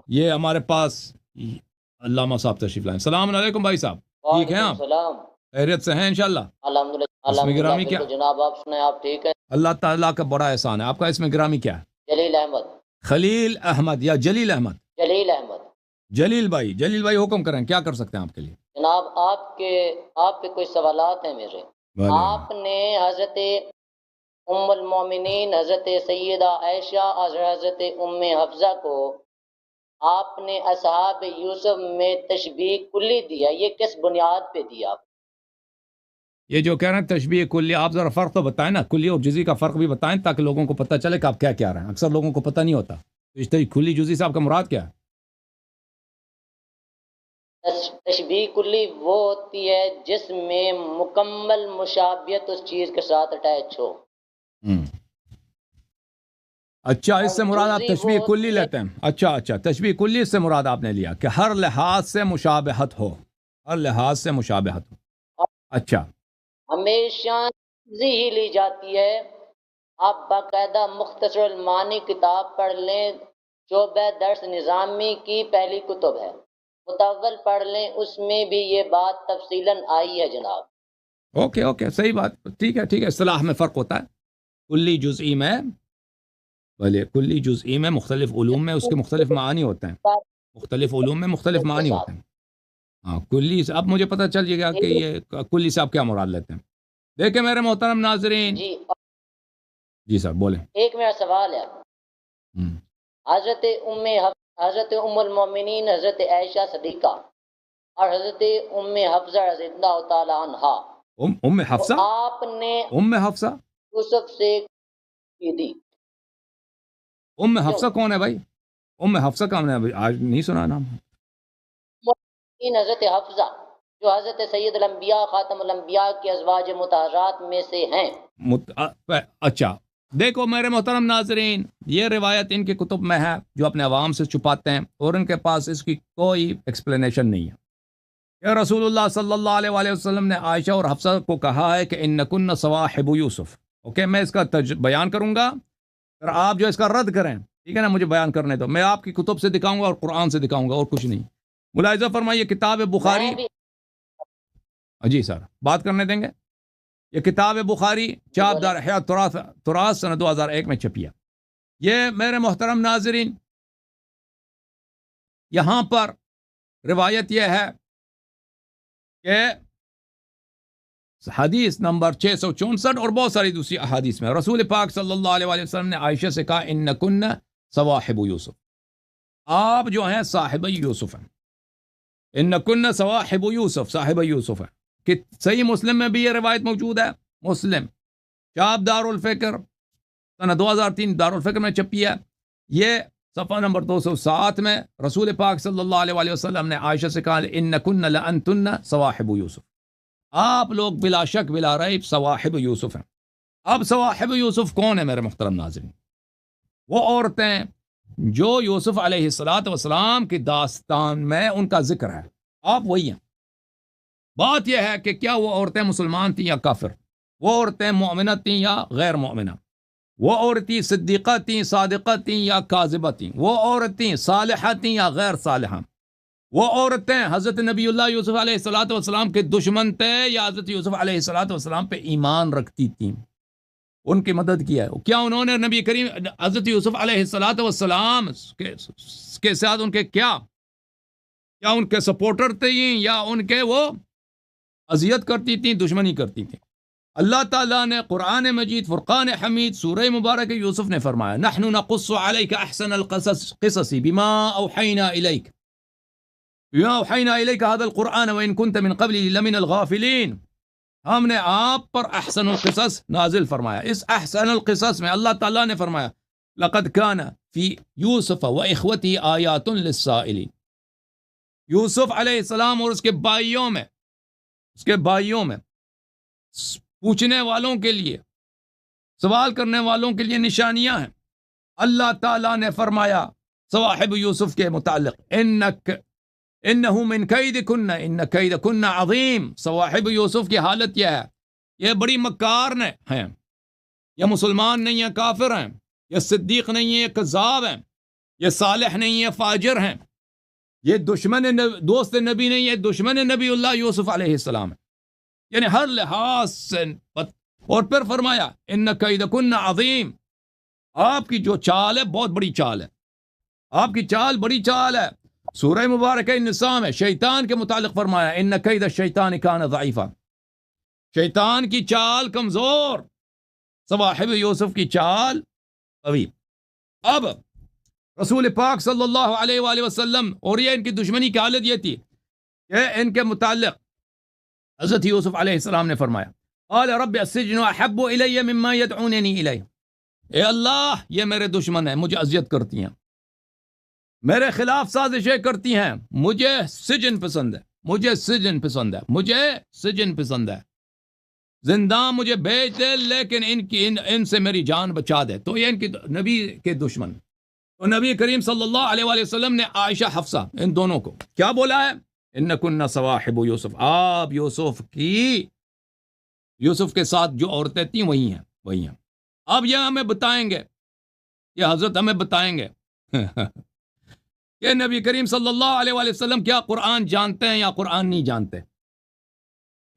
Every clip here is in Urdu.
یہ ہمارے پاس علامہ صاحب تشریف لائیں. السلام علیکم بھائی صاحب, ٹھیک ہیں آپ؟ السلام. خیریت سے ہیں انشاءاللہ؟ الحمدللہ اسم گرامی کیا؟ بالکل جناب, آپ سنیں, آپ ٹھیک ہیں؟ اللہ تعالیٰ کا بڑا احسان ہے. آپ کا اسم گرامی کیا ہے؟ جلیل احمد. خلیل احمد یا جلیل احمد؟ جلیل احمد. جلیل بھائی حکم کریں, کیا کر سکتے ہیں آپ کے لیے؟ جناب آپ کے کوئی سوالات ہیں میرے. آپ نے حضرت ام المومنین حضرت سیدہ عائشہ اور حضرت ام حفصہ کو آپ نے اصحاب یوسف میں تشبیہ کلی دیا, یہ کس بنیاد پہ دیا آپ؟ یہ جو کہہ رہے ہیں تشبیہ کلی, آپ ذرا فرق تو بتائیں نا, کلی اور جزئی کا فرق بھی بتائیں تاکہ لوگوں کو پتہ چلے کہ آپ کیا کہہ رہے ہیں. اکثر لوگوں کو پتہ نہیں ہوتا. تو اس طرح کلی جزئی سے آپ کا مراد کیا ہے؟ تشبیہ کلی وہ ہوتی ہے جس میں مکمل مشابہت اس چیز کے ساتھ اٹیچ ہو. اچھا, اس سے مراد آپ تشبیہ کلی لیتے ہیں. اچھا, تشبیہ کلی سے مراد آپ نے لیا کہ ہر لحاظ سے مشابہت ہو, ہر لحاظ سے مشابہت ہو. اچھا, ہمیشہ ہی لی جاتی ہے. آپ باقاعدہ مختصر المعانی کتاب پڑھ لیں, شعبہ درس نظامی کی پہلی کتب ہے, متول پڑھ لیں, اس میں بھی یہ بات تفصیلاً آئی ہے جناب. اوکے, صحیح بات, ٹھیک ہے. اصطلاح میں فرق ہوتا ہے, کلی جزئی میں, بھلے کلی جزئی میں مختلف علوم میں اس کے مختلف معانی ہوتے ہیں, مختلف علوم میں مختلف معانی ہوتے ہیں. ہاں, کلی سے اب مجھے پتہ چل جائے گا کہ یہ کلی سے آپ کیا مراد لیتے ہیں. دیکھیں میرے محترم ناظرین. جی سر بولیں. ایک میرا سوال ہے. حضرت ام المومنین حضرت عائشہ صدیقہ اور حضرت ام حفصہ رضی اللہ تعالی عنہا, ام حفصہ, آپ نے ام حفصہ یوسف سے کی تھی. ام حفصہ کون ہے بھائی؟ ام حفصہ کا ہم نے آج نہیں سنا نام. حضرت حفصہ جو حضرت سید الانبیاء خاتم الانبیاء کے ازواج مطہرات میں سے ہیں. اچھا, دیکھو میرے محترم ناظرین, یہ روایت ان کے کتب میں ہے جو اپنے عوام سے چھپاتے ہیں, اور ان کے پاس اس کی کوئی ایکسپلینیشن نہیں ہے. کہ رسول اللہ صلی اللہ علیہ وآلہ وسلم نے عائشہ اور حفصہ کو کہا ہے کہ انکن صواحب یوسف. اوکے, میں اس کا بیان کروں گا, پھر آپ جو اس کا رد کریں, ٹھیک ہے نا, مجھے بیان کرنے دو. میں آپ کی کتب سے دکھاؤں گا اور قرآن سے دکھاؤں گا, اور کچھ نہیں. ملاحظہ فرمائیے, کتاب بخاری. جی سر, بات کرنے دیں گے. یہ کتاب بخاری چاپ دار حیات تراث سنہ 2001 میں چھپی ہے. یہ میرے محترم ناظرین, یہاں پر روایت یہ ہے کہ حدیث نمبر 664 اور بہت ساری دوسری احادیث میں رسول پاک صلی اللہ علیہ وسلم نے عائشہ سے کہا انکن صواحب یوسف, آپ جو ہیں صاحب یوسف ہیں. انکن صواحب یوسف, صاحب یوسف ہیں. کہ صحیح مسلم میں بھی یہ روایت موجود ہے. مسلم چاپ دار الفکر سنہ 2003 دار الفکر میں چھپی ہے. یہ صفحہ نمبر 207 میں رسول پاک صلی اللہ علیہ وسلم نے عائشہ سے کہا انکن لانتن صواحب یوسف, آپ لوگ بلا شک بلا ریب صواحب یوسف ہیں. اب صواحب یوسف کون ہے میرے محترم ناظرین؟ وہ عورتیں جو یوسف علیہ السلام کی داستان میں ان کا ذکر ہے, آپ وہی ہیں. بات یہ ہے کہ کیا وہ عورتیں مسلمان تھیں یا کافر, وہ عورتیں مومنہ تھیں یا غیر مومنہ, وہ عورتیں صدیقہ تھیں, صادقہ تھیں یا کاذبہ تھیں, وہ عورتیں صالحہ تھیں یا غیر صالحہ, وہ عورتیں حضرت نبی اللہ یوسف علیہ السلام کے دشمن تھے یا حضرت یوسف علیہ السلام پہ ایمان رکھتی تھیں, ان کی مدد کیا ہے. کیا انہوں نے نبی کریم حضرت یوسف علیہ السلام کے ساتھ ان کے کیا ان کے سپورٹر تھے یا ان کے وہ اذیت کرتی تھیں, دشمنی کرتی تھیں؟ اللہ تعالیٰ نے قرآن مجید فرقان حمید سورہ مبارک یوسف نے فرمایا نحن نقص علیک احسن القصص بما اوحینا الیک هذا القرآن وإن كنت من قبله لمن الغافلین. ہم نے آپ پر احسن القصص نازل فرمایا. اس احسن القصص میں اللہ تعالیٰ نے فرمایا لقد كان في يوسف وإخوته آیات للسائلین. یوسف علیہ السلام اور اس کے بھائیوں میں پوچھنے والوں کے لیے, سوال کرنے والوں کے لیے نشانیاں ہیں. اللہ تعالیٰ نے فرمایا صواحب یوسف کے متعلق انہو من کیدکن ان کیدکن عظیم. صواحب یوسف کی حالت یہ ہے, یہ بڑی مکار ہیں, یہ مسلمان نہیں ہیں, کافر ہیں, یہ صدیق نہیں ہیں, یہ کذاب ہیں. یہ صالح نہیں ہے، فاجر ہیں، یہ دوست نبی نہیں ہے، دشمن نبی اللہ یوسف علیہ السلام ہے، یعنی ہر لحاظ سے اور پھر فرمایا ان کیدکن عظیم، آپ کی جو چال ہے بہت بڑی چال ہے، آپ کی چال بڑی چال ہے۔ سورہ مبارکہ نساء میں شیطان کے متعلق فرمایا ان کید الشیطان کان ضعیفا، شیطان کی چال کمزور، صواحب یوسف کی چال قوی۔ اب رسول پاک صلی اللہ علیہ وآلہ وسلم، اور یہ ان کی دشمنی کی حالت یہ تھی کہ ان کے متعلق حضرت یوسف علیہ السلام نے فرمایا قال رب السجن احب الی مما یدعوننی الیہ، اے اللہ یہ میرے دشمن ہیں، مجھے اذیت کرتی ہیں، میرے خلاف سازشیں کرتی ہیں، مجھے سجن پسند ہے، مجھے سجن پسند ہے، مجھے سجن پسند ہے، زندان مجھے بھیج دے لیکن ان سے میری جان بچا دے۔ تو یہ ان کی نبی کے دشمن، تو نبی کریم صلی اللہ علیہ وآلہ وسلم نے عائشہ حفصہ ان دونوں کو کیا بولا ہے؟ انکن صواحب یوسف، آپ یوسف کے ساتھ جو عورتیں تھیں وہی ہیں۔ اب یہ ہمیں بتائیں گے، یہ حضرت ہمیں بتائیں گے کہ نبی کریم صلی اللہ علیہ وآلہ وسلم کیا قرآن جانتے ہیں یا قرآن نہیں جانتے؟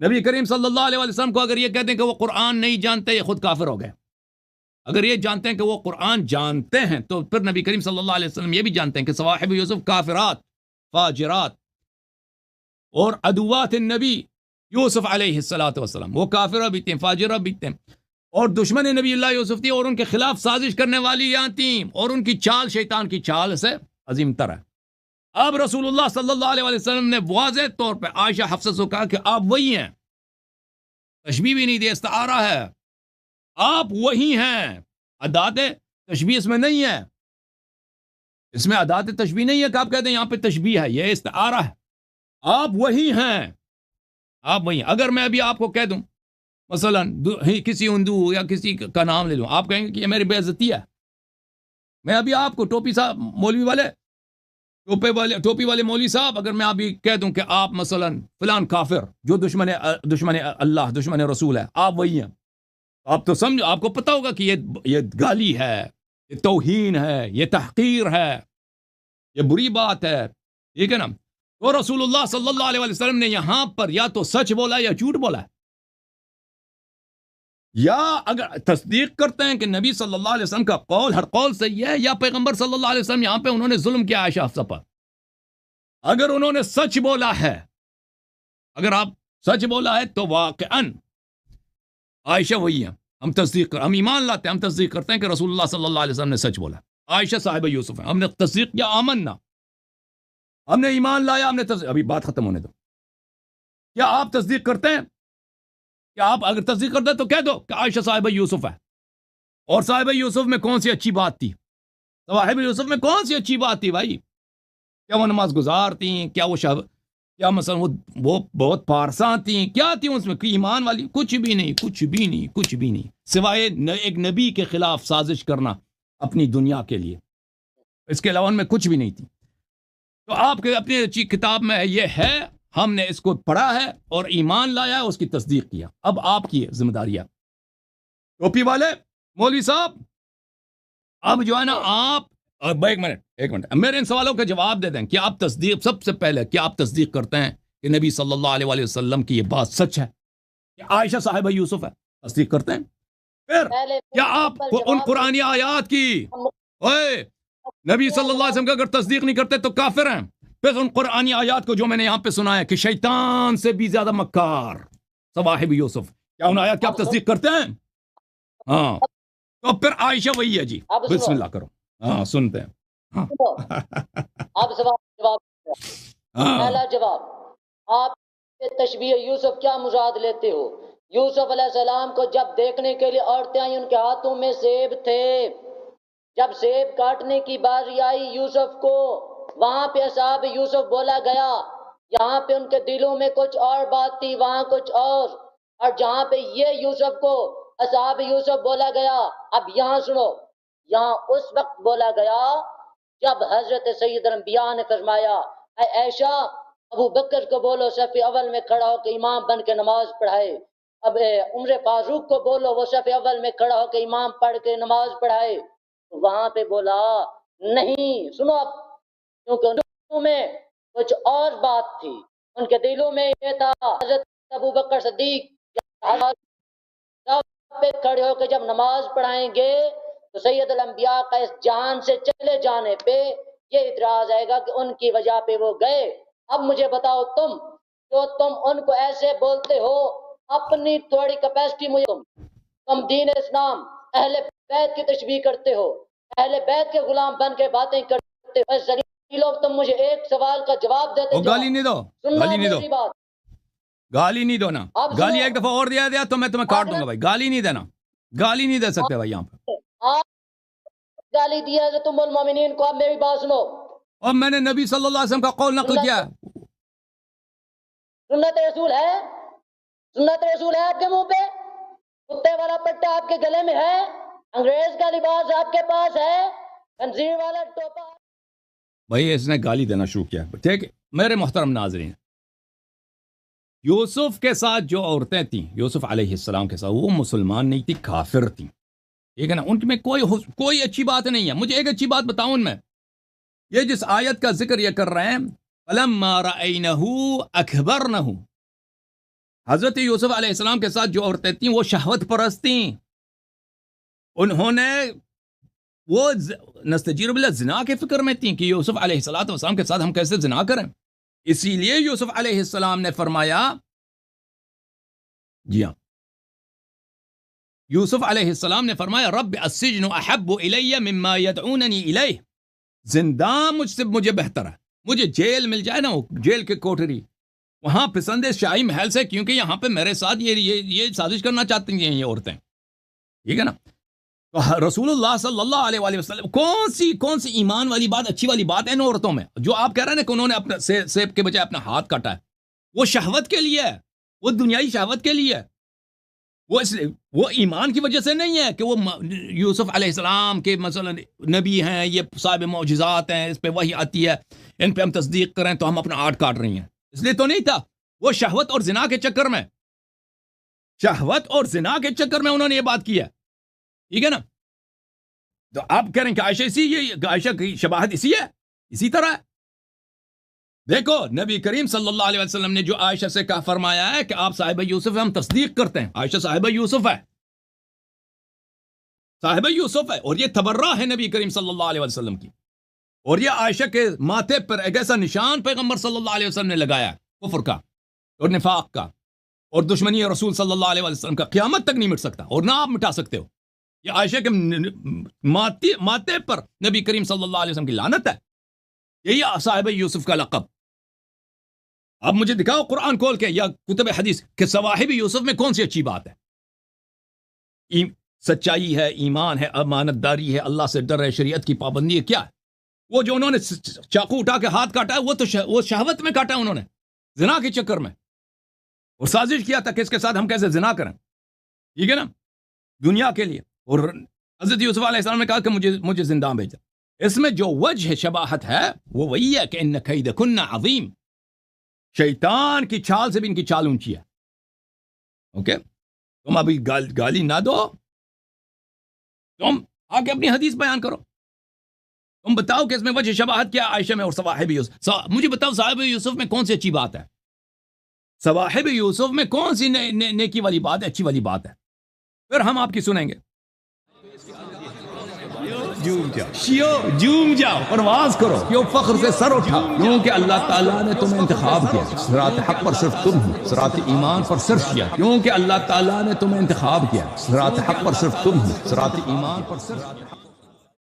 نبی کریم صلی اللہ علیہ وآلہ وسلم کو اگر یہ کہتے ہیں کہ وہ قرآن نہیں جانتے، یہ خود کافر ہو گئے۔ اگر یہ جانتے ہیں کہ وہ قرآن جانتے ہیں تو پھر نبی کریم صلی اللہ علیہ وسلم یہ بھی جانتے ہیں کہ صواحب یوسف کافرات، فاجرات اور عدوات النبی یوسف علیہ السلام، وہ کافرہ بھی تھیں، فاجرہ بھی تھیں، اور دشمن نبی اللہ یوسف تھی، اور ان کے خلاف سازش کرنے والی یہاں تھیں، اور ان کی چال شیطان کی چال سے عظیم تر ہے۔ اب رسول اللہ صلی اللہ علیہ وسلم نے واضح طور پہ عائشہ حفصہ سے کہا کہ آپ وہی ہیں، تشبیہ بھی نہیں دی، استعارہ ہے، آپ وہی ہیں، ادات تشبیہ اس میں نہیں ہے، اس میں ادات تشبیہ نہیں ہے کہ آپ کہتے ہیں یہاں پہ تشبیہ ہے، یہ استعارہ ہے، آپ وہی ہیں، آپ وہی ہیں۔ اگر میں ابھی آپ کو کہہ دوں مثلا کسی ہندو یا کسی کا نام لے لوں، آپ کہیں گے کہ یہ میری بے عزتی ہے۔ میں ابھی آپ کو ٹوپی صاحب مولوی والے ٹوپی والے مولوی صاحب، اگر میں ابھی کہہ دوں کہ آپ مثلا فلان کافر جو دشمن اللہ دشمن رسول ہے، آپ وہی ہیں، آپ تو سمجھ، آپ کو پتا ہوگا کہ یہ گالی ہے، یہ توہین ہے، یہ تحقیر ہے، یہ بری بات ہے، ٹھیک ہے نا؟ تو رسول اللہ صلی اللہ علیہ وسلم نے یہاں پر یا تو سچ بولا یا جھوٹ بولا ہے، یا اگر تصدیق کرتے ہیں کہ نبی صلی اللہ علیہ وسلم کا قول ہر قول صحیح ہے، یا پیغمبر صلی اللہ علیہ وسلم یہاں پہ انہوں نے ظلم کیا عائشہ حفصہ پر۔ اگر انہوں نے سچ بولا ہے، اگر آپ سچ بولا ہے تو واقعاً عائشہ وہی ہے، ہم ایمان لاتے ہیں، ہم تصدیق کرتے ہیں کہ رسول اللہ صلی اللہ علیہ وسلم نے سچ بولا، عائشہ صاحبہ یوسف ہے، ہم نے تصدیق کیا، آمنا، ہم نے ایمان لایا، ہم نے ابھی بات ختم ہونے دو۔ کیا آپ تصدیق کرتے ہیں؟ کہ آپ اگر تصدیق کرتے ہیں تو کہہ دو کہ عائشہ صاحبہ یوسف ہے، اور صاحبہ یوسف میں کون سی اچھی بات تھی؟ صاحبہ یوسف میں کون سی اچھی بات تھی بھائی؟ کیا وہ نماز گزار تھیں؟ کیا کیا مثلا وہ بہت پارساں تھیں؟ کیا تھیں اس میں کوئی ایمان والی؟ کچھ بھی نہیں، سوائے ایک نبی کے خلاف سازش کرنا اپنی دنیا کے لیے، اس کے علاوہ ان میں کچھ بھی نہیں تھی۔ تو آپ کے اپنی اچھی کتاب میں یہ ہے، ہم نے اس کو پڑھا ہے اور ایمان لایا ہے، اس کی تصدیق کیا۔ اب آپ کی ذمہ داری ہے، ٹوپی والے مولوی صاحب، اب جو ہے نا آپ ایک منٹ میرے ان سوالوں کا جواب دے دیں کہ آپ تصدیق، سب سے پہلے کیا آپ تصدیق کرتے ہیں کہ نبی صلی اللہ علیہ وآلہ وسلم کی یہ بات سچ ہے کہ عائشہ صاحبہ یوسف ہے؟ تصدیق کرتے ہیں؟ پھر کیا آپ ان قرآنی آیات کی نبی صلی اللہ علیہ وسلم کا اگر تصدیق نہیں کرتے تو کافر ہیں؟ پھر ان قرآنی آیات کو جو میں نے یہاں پہ سنا ہے کہ شیطان سے بھی زیادہ مکار صواحب یوسف، کیا ان آیات کی آپ تصدیق کرتے ہیں؟ ہاں، تو پھر عائشہ وہی ہے جی، بسم اللہ کرو۔ ہاں سنتے ہیں۔ اب جواب پہلا جواب، آپ تشبیہ یوسف کیا مراد لیتے ہو؟ یوسف علیہ السلام کو جب دیکھنے کے لیے عورتیں آئی، ان کے ہاتھوں میں سیب تھے، جب سیب کاٹنے کی باری آئی یوسف کو، وہاں پہ اصحاب یوسف بولا گیا، یہاں پہ ان کے دلوں میں کچھ اور بات تھی، وہاں کچھ اور جہاں پہ یہ یوسف کو اصحاب یوسف بولا گیا، اب یہاں سنو، یہاں اس وقت بولا گیا جب حضرت سید الانبیاء نے فرمایا اے عائشہ، ابو بکر کو بولو صف اول میں کھڑا ہو کے امام بن کے نماز پڑھائے، اب عمر فاروق کو بولو وہ صف اول میں کھڑا ہو کے امام پڑھ کے نماز پڑھائے، وہاں پہ بولا نہیں، سنو اب، کیونکہ ان دلوں میں کچھ اور بات تھی، ان کے دلوں میں یہ تھا حضرت ابو بکر صدیق پہ کھڑے ہو کے جب نماز پڑھائیں گے تو سید الانبیاء کا اس جہان سے چلے جانے پہ یہ اعتراض آئے گا کہ ان کی وجہ پہ وہ گئے۔ اب مجھے بتاؤ تم ان کو ایسے بولتے ہو، اپنی تھوڑی کیپیسٹی مجھے تم دین اسلام اہل بیت کی تشبیہ کرتے ہو، اہل بیت کے غلام بن کے باتیں کرتے ہو، ذلیل لوگ، تم مجھے ایک سوال کا جواب دیتے جاؤ۔ گالی نہیں دو، گالی نہیں دو، گالی نہیں دو نا، گالی ایک دفعہ اور دیا تو میں تمہیں کاٹ دوں گا بھائی، گالی نہیں دینا، گالی نہیں دے سکتے بھائی یہاں پہ۔ آپ گالی دیا ہے تم المومنین کو، اب میری بات سنو، اور میں نے نبی صلی اللہ علیہ وسلم کا قول نقل کیا ہے۔ سنت رسول ہے، سنت رسول ہے آپ کے منہ پہ، کتے والا پٹا آپ کے گلے میں ہے، انگریز کا لباس آپ کے پاس ہے، خنزیر والا ٹوپا۔ بھائی اس نے گالی دینا شروع کیا، ٹھیک ہے میرے محترم ناظرین، یوسف کے ساتھ جو عورتیں تھیں، یوسف علیہ السلام کے ساتھ، وہ مسلمان نہیں تھی، کافر تھیں، ٹھیک ہے نا، ان میں کوئی اچھی بات نہیں ہے۔ مجھے ایک اچھی بات بتاؤں ان میں، یہ جس آیت کا ذکر یہ کر رہے ہیں، فَلَمَّا رَأَيْنَهُ أَكْبَرْنَهُ، حضرت یوسف علیہ السلام کے ساتھ جو عورتیں تھیں وہ شہوت پرست تھیں، انہوں نے وہ نستجیر باللہ زنا کے فکر میں تھیں کہ یوسف علیہ السلام کے ساتھ ہم کیسے زنا کریں، اسی لیے یوسف علیہ السلام نے فرمایا، جی ہاں، یوسف علیہ السلام نے فرمایا رب السجن احب الی مما یدعوننی الیہ، زندان مجھے بہتر ہے، مجھے جیل مل جائے نا، جیل کے کوٹری، وہاں پسند ہے شاہی محل سے، کیونکہ یہاں پہ میرے ساتھ یہ سازش کرنا چاہتی ہیں یہ عورتیں، ٹھیک ہے نا۔ تو رسول اللہ صلی اللہ علیہ وآلہ وسلم کون سی ایمان والی بات، اچھی والی بات ہے ان عورتوں میں؟ جو آپ کہہ رہے ہیں نا کہ انہوں نے اپنا سیب کے بجائے اپنا ہاتھ کاٹا ہے، وہ شہوت کے لیے ہے، وہ دنیائی شہوت کے لیے ہے، وہ ایمان کی وجہ سے نہیں ہے کہ وہ یوسف علیہ السلام کے مثلا نبی ہیں، یہ صاحب معجزات ہیں، اس پہ وحی آتی ہے، ان پہ ہم تصدیق کریں تو ہم اپنا ہاتھ کاٹ رہی ہیں، اس لیے تو نہیں تھا، وہ شہوت اور زنا کے چکر میں، شہوت اور زنا کے چکر میں انہوں نے یہ بات کی ہے، ٹھیک ہے نا۔ تو آپ کہہ رہے ہیں کہ عائشہ کی شباہت اسی ہے، اسی طرح ہے۔ دیکھو نبی کریم صلی اللہ علیہ وسلم نے جو عائشہ سے کہا، فرمایا ہے کہ آپ صاحبہ یوسف ہیں، ہم تصدیق کرتے ہیں، عائشہ صاحبہ یوسف ہے، صاحبہ یوسف ہے، اور یہ تبرہ ہے نبی کریم صلی اللہ علیہ وسلم کی، اور یہ عائشہ کے ماتھے پر ایک ایسا نشان پیغمبر صلی اللہ علیہ وسلم نے لگایا کفر کا اور نفاق کا اور دشمنی رسول صلی اللہ علیہ وسلم کا، قیامت تک نہیں مٹ سکتا اور نہ آپ مٹا سکتے ہو۔ یہ عائشہ کے ماتھے پر نبی کریم صلی اللہ علیہ وسلم کی لعنت ہے، یہی صاحب یوسف کا لقب۔ اب مجھے دکھاؤ قرآن کھول کے یا کتب حدیث کہ صواحب یوسف میں کون سی اچھی بات ہے، سچائی ہے، ایمان ہے، امانت داری ہے، اللہ سے ڈر ہے، شریعت کی پابندی ہے، کیا ہے؟ وہ جو انہوں نے چاقو اٹھا کے ہاتھ کاٹا ہے وہ تو وہ شہوت میں کاٹا ہے انہوں نے، زنا کے چکر میں، اور سازش کیا تھا کہ اس کے ساتھ ہم کیسے زنا کریں، ٹھیک ہے نا، دنیا کے لیے۔ اور حضرت یوسف علیہ السلام نے کہا کہ مجھے زندہ بھیجا۔ اس میں جو وجہ شباہت ہے وہ وہی ہے کہ ان کیدکن عظیم، شیطان کی چال سے بھی ان کی چال اونچی ہے، اوکے۔ تم ابھی گالی نہ دو، تم آ کے اپنی حدیث بیان کرو، تم بتاؤ کہ اس میں وجہ شباہت کیا عائشہ میں اور صواحب یوسف، مجھے بتاؤ صاحب یوسف میں کون سی اچھی بات ہے، صواحب یوسف میں کون سی نیکی والی بات ہے، اچھی والی بات ہے، پھر ہم آپ کی سنیں گے۔ جوم جاؤ، پرواز کرو، کیوں فخر سے سر اٹھا، کیونکہ اللہ تعالیٰ نے تمہیں انتخاب کیا، صراط حق پر صرف تم ہو، صراط ایمان پر صرف کیا، کیونکہ اللہ تعالیٰ نے تمہیں انتخاب کیا، صراط حق پر صرف تم ہو، صراط ایمان پر صرف